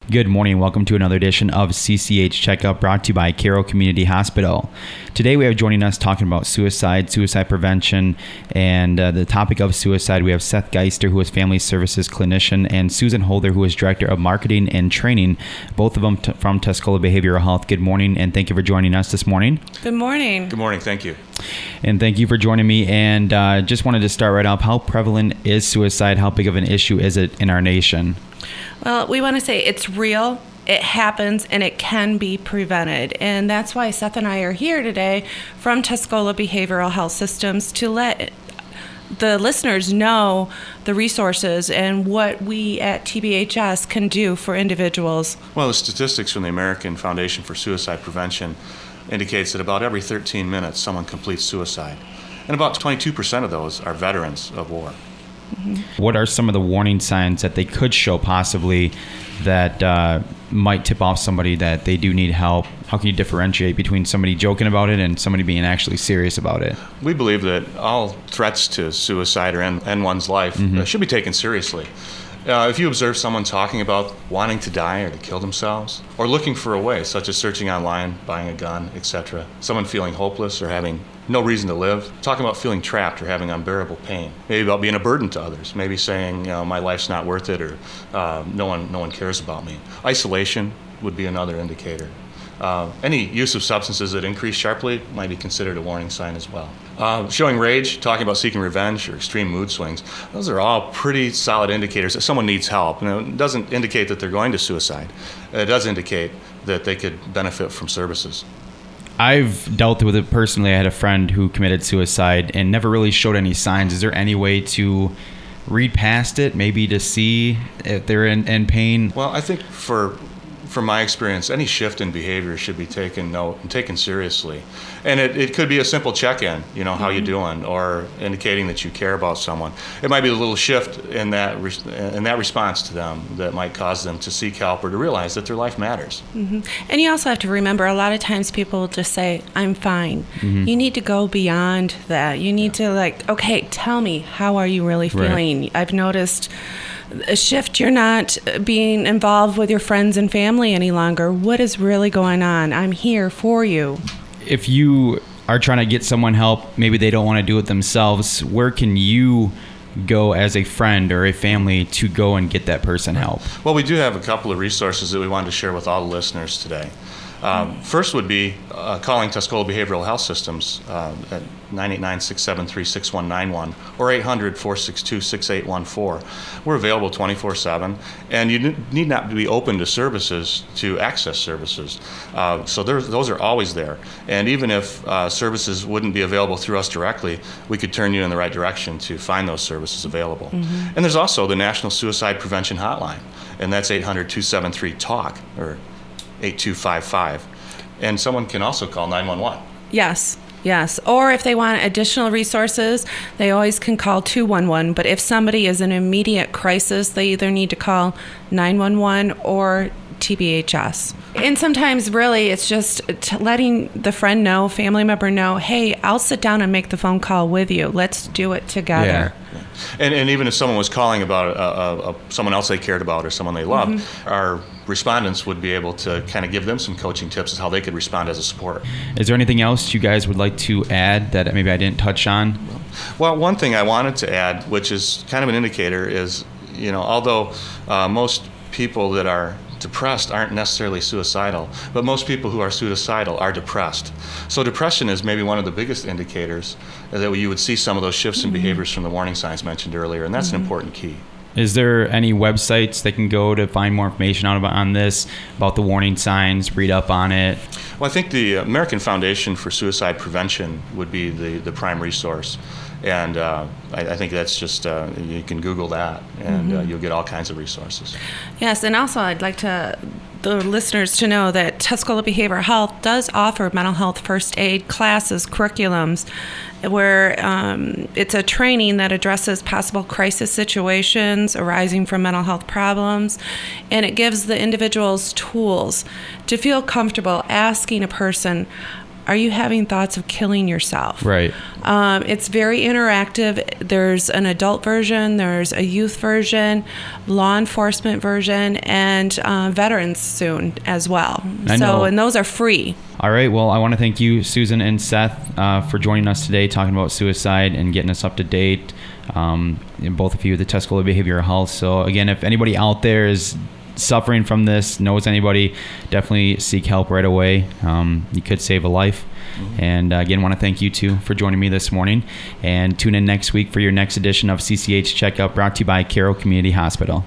Good morning. Welcome to another edition of CCH Checkup brought to you by Carroll Community Hospital. Today we have joining us talking about suicide prevention, and the topic of suicide. We have Seth Geister, who is Family Services Clinician, and Susan Holder, who is Director of Marketing and Training, both of them from Tuscola Behavioral Health. Good morning, and thank you for joining us this morning. Good morning. Good morning. Thank you. And thank you for joining me. And just wanted to start right off. How prevalent is suicide? How big of an issue is it in our nation? Well, we want to say it's real, it happens, and it can be prevented. And that's why Seth and I are here today from Tuscola Behavioral Health Systems to let the listeners know the resources and what we at TBHS can do for individuals. Well, the statistics from the American Foundation for Suicide Prevention indicates that about every 13 minutes someone completes suicide. And about 22% of those are veterans of war. Mm-hmm. What are some of the warning signs that they could show possibly that might tip off somebody that they do need help? How can you differentiate between somebody joking about it and somebody being actually serious about it? We believe that all threats to suicide or end one's life should be taken seriously. If you observe someone talking about wanting to die or to kill themselves, or looking for a way, such as searching online, buying a gun, etc., someone feeling hopeless or having no reason to live, talking about feeling trapped or having unbearable pain, maybe about being a burden to others, maybe saying, my life's not worth it, or no one cares about me. Isolation would be another indicator. Any use of substances that increase sharply might be considered a warning sign as well. Showing rage, talking about seeking revenge, or extreme mood swings, those are all pretty solid indicators that someone needs help. It doesn't indicate that they're going to suicide. It does indicate that they could benefit from services. I've dealt with it personally. I had a friend who committed suicide and never really showed any signs. Is there any way to read past it, maybe to see if they're in pain? Well, I think from my experience, any shift in behavior should be taken note and taken seriously. And it could be a simple check-in, how you doing, or indicating that you care about someone. It might be a little shift in that response to them that might cause them to seek help or to realize that their life matters. Mm-hmm. And you also have to remember, a lot of times people will just say, I'm fine. Mm-hmm. You need to go beyond that. You need to okay, tell me, how are you really feeling? Right. I've noticed a shift. You're not being involved with your friends and family any longer. What is really going on? I'm here for you. If you are trying to get someone help, maybe they don't want to do it themselves, where can you go as a friend or a family to go and get that person help? Well, we do have a couple of resources that we wanted to share with all the listeners today. First would be calling Tuscola Behavioral Health Systems at 989-673-6191 or 800-462-6814. We're available 24/7, and you need not be open to services to access services. So those are always there. And even if services wouldn't be available through us directly, we could turn you in the right direction to find those services available. Mm-hmm. And there's also the National Suicide Prevention Hotline, and that's 800-273-TALK or 8255, and someone can also call 911. Yes. Or if they want additional resources, they always can call 211. But if somebody is in immediate crisis, they either need to call 911 or TBHS. And sometimes really it's just letting the friend know, family member know, hey, I'll sit down and make the phone call with you. Let's do it together. Yeah. And even if someone was calling about someone else they cared about or someone they loved, our respondents would be able to kind of give them some coaching tips as how they could respond as a support. Is there anything else you guys would like to add that maybe I didn't touch on? Well, one thing I wanted to add, which is kind of an indicator, is, although most people that are depressed aren't necessarily suicidal, but most people who are suicidal are depressed. So depression is maybe one of the biggest indicators that you would see some of those shifts in behaviors from the warning signs mentioned earlier, and that's an important key. Is there any websites they can go to find more information on this, about the warning signs, read up on it? Well, I think the American Foundation for Suicide Prevention would be the prime resource. And I think that's just, you can Google that, and you'll get all kinds of resources. Yes, and also I'd like the listeners to know that Tuscola Behavioral Health does offer mental health first aid classes, curriculums, where it's a training that addresses possible crisis situations arising from mental health problems, and it gives the individuals tools to feel comfortable asking a person, Are you having thoughts of killing yourself? Right. It's very interactive. There's an adult version, there's a youth version, law enforcement version, and veterans soon as well. And those are free. All right. Well, I want to thank you, Susan and Seth, for joining us today, talking about suicide and getting us up to date. Both of you at the Tuscola Behavioral Health. So again, if anybody out there is suffering from this, knows anybody, definitely seek help right away. You could save a life. And again, want to thank you two for joining me this morning. And tune in next week for your next edition of CCH Checkup, brought to you by Carroll Community Hospital.